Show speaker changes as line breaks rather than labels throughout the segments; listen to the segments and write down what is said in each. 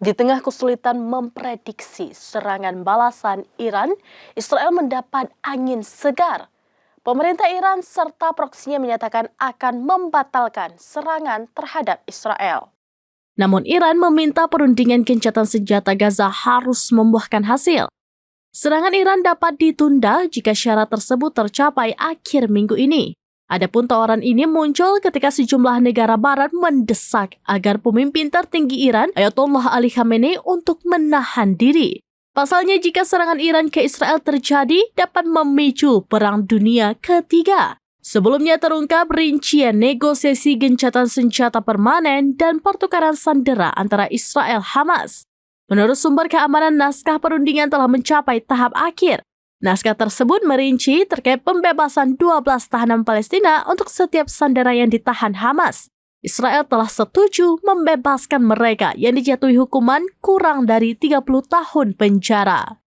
Di tengah kesulitan memprediksi serangan balasan Iran, Israel mendapat angin segar. Pemerintah Iran serta proksinya menyatakan akan membatalkan serangan terhadap Israel. Namun Iran meminta perundingan gencatan senjata Gaza harus membuahkan hasil. Serangan Iran dapat ditunda jika syarat tersebut tercapai akhir minggu ini. Adapun tawaran ini muncul ketika sejumlah negara barat mendesak agar pemimpin tertinggi Iran, Ayatollah Ali Khamenei, untuk menahan diri. Pasalnya jika serangan Iran ke Israel terjadi, dapat memicu Perang Dunia Ketiga. Sebelumnya terungkap rincian negosiasi gencatan senjata permanen dan pertukaran sandera antara Israel Hamas. Menurut sumber keamanan, naskah perundingan telah mencapai tahap akhir. Naskah tersebut merinci terkait pembebasan 12 tahanan Palestina untuk setiap sandera yang ditahan Hamas. Israel telah setuju membebaskan mereka yang dijatuhi hukuman kurang dari 30 tahun penjara.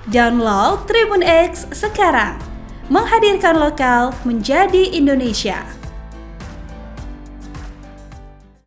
Download Tribun X sekarang, menghadirkan lokal menjadi Indonesia.